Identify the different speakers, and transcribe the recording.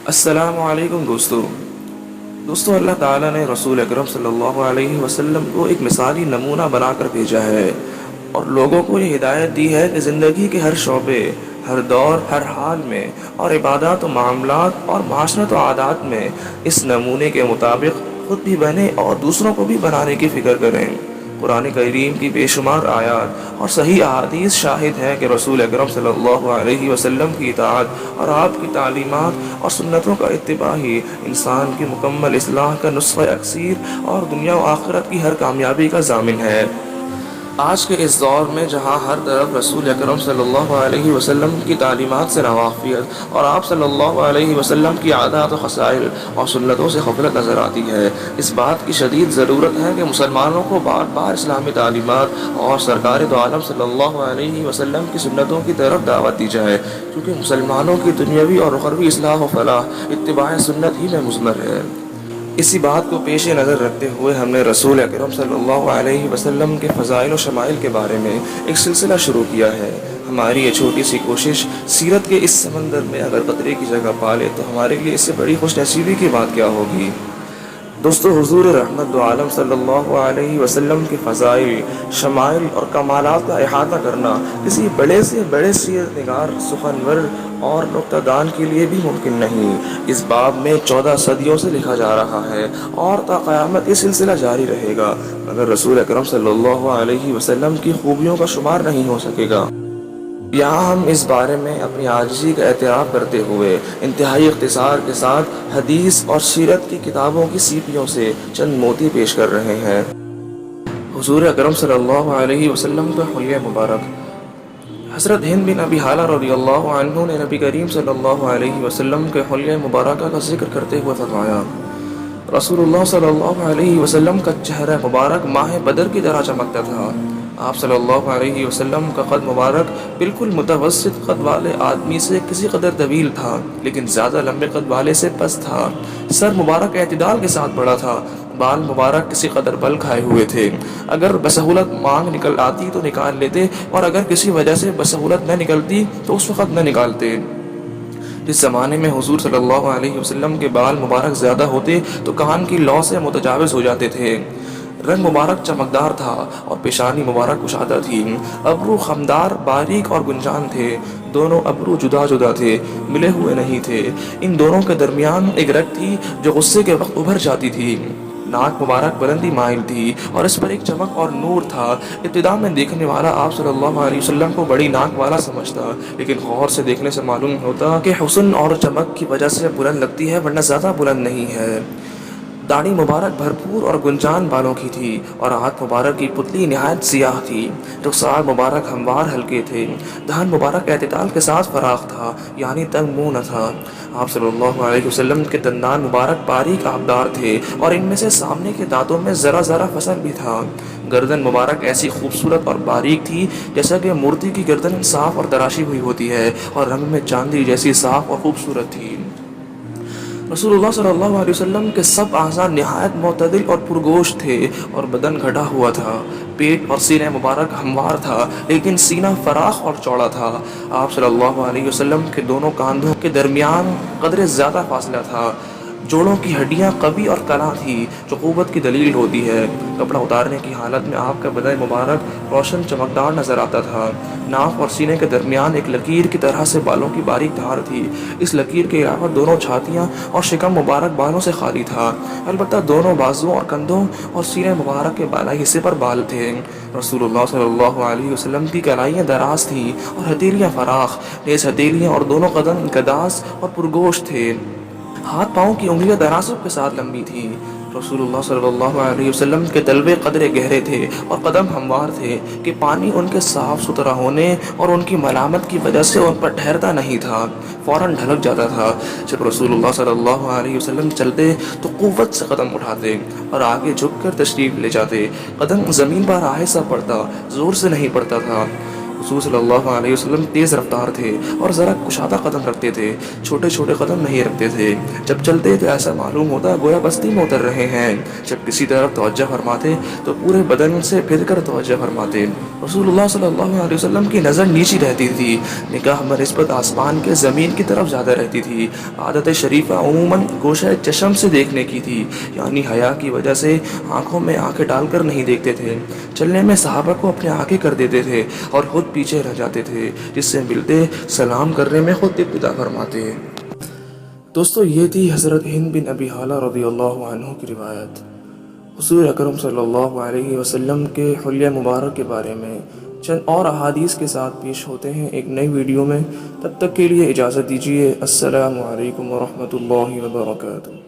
Speaker 1: السلام علیکم دوستو اللہ تعالیٰ نے رسول اکرم صلی اللہ علیہ وسلم کو ایک مثالی نمونہ بنا کر بھیجا ہے اور لوگوں کو یہ ہدایت دی ہے کہ زندگی کے ہر شعبے، ہر دور، ہر حال میں اور عبادات و معاملات اور معاشرت و عادات میں اس نمونے کے مطابق خود بھی بنے اور دوسروں کو بھی بنانے کی فکر کریں۔ قرآن کریم کی بے شمار آیات اور صحیح احادیث شاہد ہیں کہ رسول اکرم صلی اللہ علیہ وسلم کی اطاعت اور آپ کی تعلیمات اور سنتوں کا اتباع ہی انسان کی مکمل اصلاح کا نسخہ اکسیر اور دنیا و آخرت کی ہر کامیابی کا ضامن ہے۔ آج کے اس دور میں جہاں ہر طرف رسول اکرم صلی اللہ علیہ وسلم کی تعلیمات سے ناواقفیت اور آپ صلی اللہ علیہ وسلم کی عادات و خصائل اور سنتوں سے غفلت نظر آتی ہے، اس بات کی شدید ضرورت ہے کہ مسلمانوں کو بار بار اسلامی تعلیمات اور سرکار دو عالم صلی اللہ علیہ وسلم کی سنتوں کی طرف دعوت دی جائے، کیونکہ مسلمانوں کی دنیاوی اور اخروی اصلاح و فلاح اتباع سنت ہی میں مضمر ہے۔ اسی بات کو پیش نظر رکھتے ہوئے ہم نے رسول اکرم صلی اللہ علیہ وسلم کے فضائل و شمائل کے بارے میں ایک سلسلہ شروع کیا ہے۔ ہماری یہ چھوٹی سی کوشش سیرت کے اس سمندر میں اگر قطرے کی جگہ پا لے تو ہمارے لیے اس سے بڑی خوش نصیبی کی بات کیا ہوگی۔ دوستو، حضور رحمت دو عالم صلی اللہ علیہ وسلم کے فضائل، شمائل اور کمالات کا احاطہ کرنا کسی بڑے سے بڑے سیرت نگار، سخنور اور نکتہ دان کے لیے بھی ممکن نہیں۔ اس باب میں 14 صدیوں سے لکھا جا رہا ہے اور تا قیامت یہ سلسلہ جاری رہے گا، مگر رسول اکرم صلی اللہ علیہ وسلم کی خوبیوں کا شمار نہیں ہو سکے گا۔ یہاں ہم اس بارے میں اپنی عاجزی کا اعتراف کرتے ہوئے انتہائی اختصار کے ساتھ حدیث اور سیرت کی کتابوں کی سیپیوں سے چند موتی پیش کر رہے ہیں۔ حضور اکرم صلی اللہ علیہ وسلم کا حلیہ مبارک۔ حضرت ہند بن ابی حالہ رضی اللہ عنہ نے نبی کریم صلی اللہ علیہ وسلم کے حلیہ مبارکہ کا ذکر کرتے ہوئے فرمایا، رسول اللہ صلی اللہ علیہ وسلم کا چہرہ مبارک ماہ بدر کی طرح چمکتا تھا۔ آپ صلی اللہ علیہ وسلم کا قد مبارک بالکل متوسط قد والے آدمی سے کسی قدر طویل تھا، لیکن زیادہ لمبے قد والے سے پست تھا۔ سر مبارک اعتدال کے ساتھ بڑا تھا، بال مبارک کسی قدر بل کھائے ہوئے تھے، اگر بسہولت مانگ نکل آتی تو نکال لیتے اور اگر کسی وجہ سے بسہولت نہ نکلتی تو اس وقت نہ نکالتے۔ جس زمانے میں حضور صلی اللہ علیہ وسلم کے بال مبارک زیادہ ہوتے تو کان کی لو سے متجاوز ہو جاتے تھے۔ رنگ مبارک چمکدار تھا اور پیشانی مبارک کشادہ تھی۔ ابرو خمدار، باریک اور گنجان تھے۔ دونوں ابرو جدا جدا تھے، ملے ہوئے نہیں تھے۔ ان دونوں کے درمیان ایک رگ تھی جو غصے کے وقت ابھر جاتی تھی۔ ناک مبارک بلندی مائل تھی اور اس پر ایک چمک اور نور تھا۔ ابتدا میں دیکھنے والا آپ صلی اللہ علیہ وسلم کو بڑی ناک والا سمجھتا، لیکن غور سے دیکھنے سے معلوم ہوتا کہ حسن اور چمک کی وجہ سے بلند لگتی ہے، ورنہ زیادہ بلند نہیں ہے۔ داڑھی مبارک بھرپور اور گنجان بالوں کی تھی اور ہاتھ مبارک کی پتلی نہایت سیاہ تھی۔ رخسار مبارک ہموار ہلکے تھے۔ دہن مبارک اعتدال کے ساتھ فراخ تھا، یعنی تنگ منہ نہ تھا۔ آپ صلی اللہ علیہ وسلم کے دندان مبارک باریک آبدار تھے اور ان میں سے سامنے کے دانتوں میں ذرا ذرا فسل بھی تھا۔ گردن مبارک ایسی خوبصورت اور باریک تھی جیسا کہ مورتی کی گردن صاف اور تراشی ہوئی ہوتی ہے اور رنگ میں چاندی جیسی صاف اور خوبصورت تھی۔ رسول اللہ صلی اللہ علیہ وسلم کے سب اعضاء نہایت معتدل اور پرگوش تھے اور بدن گھٹا ہوا تھا۔ پیٹ اور سینہ مبارک ہموار تھا، لیکن سینہ فراخ اور چوڑا تھا۔ آپ صلی اللہ علیہ وسلم کے دونوں کاندھوں کے درمیان قدرے زیادہ فاصلہ تھا۔ جوڑوں کی ہڈیاں قوی اور کلاں تھی، جو قوت کی دلیل ہوتی ہے۔ کپڑا اتارنے کی حالت میں آپ کا بدن مبارک روشن چمکدار نظر آتا تھا۔ ناف اور سینے کے درمیان ایک لکیر کی طرح سے بالوں کی باریک دھار تھی۔ اس لکیر کے علاوہ دونوں چھاتیاں اور شکم مبارک بالوں سے خالی تھا، البتہ دونوں بازوؤں اور کندھوں اور سینے مبارک کے بالائی حصے پر بال تھے۔ رسول اللہ صلی اللہ علیہ وسلم کی کلائیاں دراز تھیں اور ہتھیلیاں فراخ، نیز ہتھیلیاں اور دونوں قدم گداز اور پرگوش تھے۔ ہاتھ پاؤں کی انگلیاں تناسب کے ساتھ لمبی تھیں۔ رسول اللہ صلی اللہ علیہ وسلم کے تلوے قدرے گہرے تھے اور قدم ہموار تھے کہ پانی ان کے صاف ستھرا ہونے اور ان کی ملامت کی وجہ سے ان پر ٹھہرتا نہیں تھا، فوراً ڈھلک جاتا تھا۔ جب رسول اللہ صلی اللہ علیہ وسلم چلتے تو قوت سے قدم اٹھاتے اور آگے جھک کر تشریف لے جاتے۔ قدم زمین پر آہستہ پڑتا، زور سے نہیں پڑتا تھا۔ رسول صلی اللہ علیہ وسلم تیز رفتار تھے اور ذرا کشادہ قدم رکھتے تھے، چھوٹے چھوٹے قدم نہیں رکھتے تھے۔ جب چلتے تو ایسا معلوم ہوتا گویا بستی میں اتر رہے ہیں۔ جب کسی طرف توجہ فرماتے تو پورے بدن سے پھر کر توجہ فرماتے۔ رسول اللہ صلی اللہ علیہ وسلم کی نظر نیچی رہتی تھی، نگاہ بنسبت آسمان کے زمین کی طرف زیادہ رہتی تھی۔ عادت شریفہ عموماً گوشہ چشم سے دیکھنے کی تھی، یعنی حیا کی وجہ سے آنکھوں میں آنکھیں ڈال کر نہیں دیکھتے تھے۔ چلنے میں صحابہ کو اپنے آگے کر دیتے تھے اور خود پیچھے رہ جاتے تھے، جس سے ملتے سلام کرنے میں خود ابتدا فرماتے۔ دوستو، یہ تھی حضرت ہند بن ابی حالہ رضی اللہ عنہ کی روایت حضور اکرم صلی اللہ علیہ وسلم کے حلیہ مبارک کے بارے میں۔ چند اور احادیث کے ساتھ پیش ہوتے ہیں ایک نئی ویڈیو میں، تب تک کے لیے اجازت دیجیے۔ السلام علیکم ورحمۃ اللہ وبرکاتہ۔